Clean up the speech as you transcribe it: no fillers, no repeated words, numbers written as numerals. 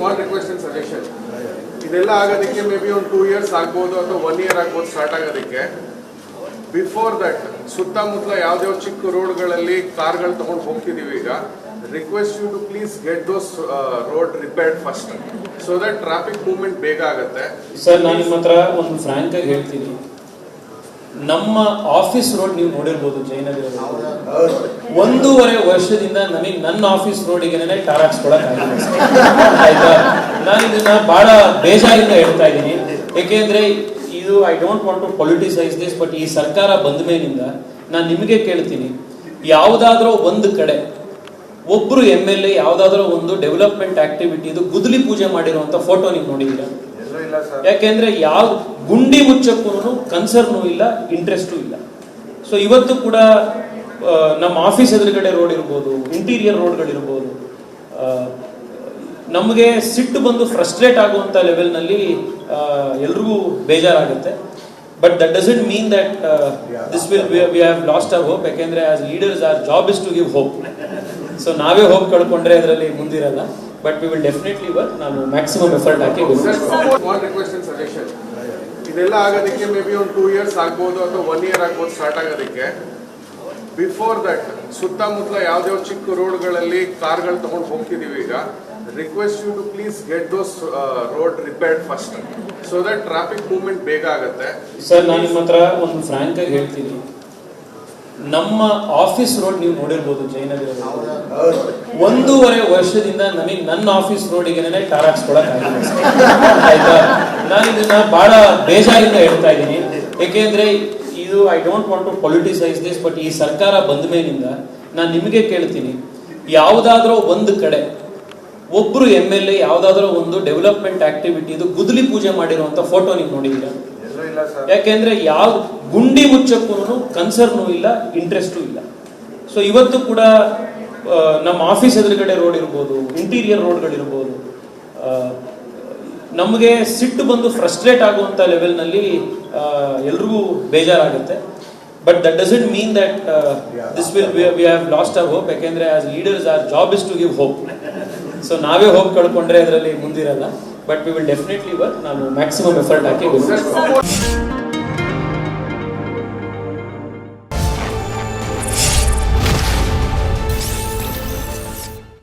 Small request and suggestion. ಇದೆಲ್ಲ ಆಗೋದಕ್ಕೆ may be ಒಂದು 2 years ಆಗ್ಬೋದು ಅಥವಾ 1 year ಆಗ್ಬೋದು ಸ್ಟಾರ್ಟ್ ಆಗೋದಕ್ಕೆ. ಬಿಫೋರ್ ದಟ್ ಸುತ್ತಮುತ್ತಲ ಯಾವ್ದಾವ್ ಚಿಕ್ಕ ರೋಡ್ಗಳಲ್ಲಿ ಕಾರ್ಗಳು ತಗೊಂಡು ಹೋಗ್ತಿದೀವಿ ಈಗ. Request you to please get those road repaired first so that traffic movement ಬೇಗ ಆಗುತ್ತೆ. ಸರ್ ನಾನು ನಿಮ್ಮ ಹತ್ರ ಒಂದು ಫ್ರಾಂಕ್ ಆಗಿ ಹೇಳ್ತೀನಿ, ನಮ್ಮ ಆಫೀಸ್ ರೋಡ್ ನೀವು ನೋಡಿರ್ಬೋದು ಜಯನಗರ, 1.5 ವರ್ಷದಿಂದ ನನಗೆ ನನ್ನ ಆಫೀಸ್ ರೋಡಿಗೆ ಟಾರ್ ಹಾಕ್ಸ್ಕೊಳಕ್ ಆಯ್ತಾ. ನಾನು ಇದನ್ನ ಬಹಳ ಬೇಜಾರಿಂದ ಹೇಳ್ತಾ ಇದ್ದೀನಿ, ಯಾಕೆಂದ್ರೆ ಇದು I don't want to politicise this, but ಈ ಸರ್ಕಾರ ಬಂದ ಮೇಲಿಂದ ನಾನು ನಿಮಗೆ ಕೇಳ್ತೀನಿ, ಯಾವುದಾದ್ರೂ ಒಂದು ಕಡೆ ಒಬ್ರು MLA ಯಾವುದಾದ್ರೂ ಒಂದು ಡೆವಲಪ್ಮೆಂಟ್ ಆಕ್ಟಿವಿಟಿದು ಗುದ್ದಲಿ ಪೂಜೆ ಮಾಡಿರುವಂತ ಫೋಟೋ ನೀವು ನೋಡಿದ್ದೀರಾ? ಯಾಕೆಂದ್ರೆ ಯಾವ ಗುಂಡಿ ಮುಚ್ಚಕ್ಕೂ ಕನ್ಸರ್ನು ಇಲ್ಲ, ಇಂಟ್ರೆಸ್ಟು ಇಲ್ಲ. ಸೊ ಇವತ್ತು ಕೂಡ ನಮ್ಮ ಆಫೀಸ್ ಎದುರುಗಡೆ ರೋಡ್ ಇರ್ಬೋದು, ಇಂಟೀರಿಯರ್ ರೋಡ್ಗಳಿರ್ಬೋದು, ನಮಗೆ ಸಿಟ್ಟು ಬಂದು ಫ್ರಸ್ಟ್ರೇಟ್ ಆಗುವಂತ ಲೆವೆಲ್ನಲ್ಲಿ ಎಲ್ರಿಗೂ ಬೇಜಾರಾಗುತ್ತೆ. But that doesn't mean that this will we have lost our hope. ಯಾಕೆಂದ್ರೆ as leaders our job is to give hope. So ನಾವೇ ಹೋಪ್ ಕಳ್ಕೊಂಡ್ರೆ ಅದರಲ್ಲಿ ಮುಂದಿರಲ್ಲ. But we will definitely work. ನಾನು ಮ್ಯಾಕ್ಸಿಮಮ್ ಎಫರ್ಟ್ ಹಾಕಿ ಸ್ಮಾಲ್ ರಿಕ್ವೆಸ್ಟ್ ಅಂಡ್ ಸಜೆಷನ್. ಇದೆಲ್ಲ ಆಗೋದಕ್ಕೆ may be ಒಂದು 2 years ಆಗ್ಬೋದು ಅಥವಾ 1 year ಆಗ್ಬೋದು ಸ್ಟಾರ್ಟ್ ಆಗೋದಕ್ಕೆ. ಬಿಫೋರ್ ದಟ್ ಸುತ್ತಮುತ್ತಲ ಯಾವ್ದಾವ್ ಚಿಕ್ಕ ರೋಡ್ಗಳಲ್ಲಿ ಕಾರ್ಗಳು ತಗೊಂಡು ಹೋಗ್ತಿದೀವಿ ಈಗ. Request you to please get those road repaired first so that traffic movement ಬೇಗ ಆಗುತ್ತೆ. ಸರ್ ನಾನು ನಿಮ್ಮ ಹತ್ರ ಒಂದು ಫ್ರಾಂಕ್ ಆಗಿ ಹೇಳ್ತೀನಿ, ನಮ್ಮ ಆಫೀಸ್ ರೋಡ್ ನೀವು ನೋಡಿರ್ಬೋದು ಜಯನಗರ, 1.5 ವರ್ಷದಿಂದ ನನಗೆ ನನ್ನ ಆಫೀಸ್ ರೋಡಿಗೆ ಟಾರ್ ಹಾಕ್ಸ್ಕೊಳಕ್ ಆಯ್ತಾ. ನಾನು ಇದನ್ನ ಬಹಳ ಬೇಜಾರಿಂದ ಹೇಳ್ತಾ ಇದ್ದೀನಿ, ಯಾಕೆಂದ್ರೆ ಇದು I don't want to politicise this, but ಈ ಸರ್ಕಾರ ಬಂದ ಮೇಲಿಂದ ನಾನು ನಿಮಗೆ ಕೇಳ್ತೀನಿ, ಯಾವುದಾದ್ರೂ ಒಂದು ಕಡೆ ಒಬ್ರು MLA ಯಾವುದಾದ್ರೂ ಒಂದು ಡೆವಲಪ್ಮೆಂಟ್ ಆಕ್ಟಿವಿಟಿದು ಗುದ್ದಲಿ ಪೂಜೆ ಮಾಡಿರುವಂತ ಫೋಟೋ ನೀವು ನೋಡಿದ್ದೀರಾ? ಯಾಕೆಂದ್ರೆ ಯಾವ ಗುಂಡಿ ಮುಚ್ಚಕ್ಕೂ ಕನ್ಸರ್ನು ಇಲ್ಲ, ಇಂಟ್ರೆಸ್ಟು ಇಲ್ಲ. ಸೊ ಇವತ್ತು ಕೂಡ ನಮ್ಮ ಆಫೀಸ್ ಎದುರುಗಡೆ ರೋಡ್ ಇರ್ಬೋದು, ಇಂಟೀರಿಯರ್ ರೋಡ್ಗಳಿರ್ಬೋದು, ನಮಗೆ ಸಿಟ್ಟು ಬಂದು ಫ್ರಸ್ಟ್ರೇಟ್ ಆಗುವಂತ ಲೆವೆಲ್ನಲ್ಲಿ ಎಲ್ರಿಗೂ ಬೇಜಾರಾಗುತ್ತೆ. But that doesn't mean that this will we have lost our hope. ಯಾಕೆಂದ್ರೆ as leaders our job is to give hope. So ನಾವೇ ಹೋಪ್ ಕಳ್ಕೊಂಡ್ರೆ ಅದರಲ್ಲಿ ಮುಂದಿರಲ್ಲ. But we will definitely work. ನಾನು ಮ್ಯಾಕ್ಸಿಮಮ್ ಎಫರ್ಟ್ ಹಾಕಿ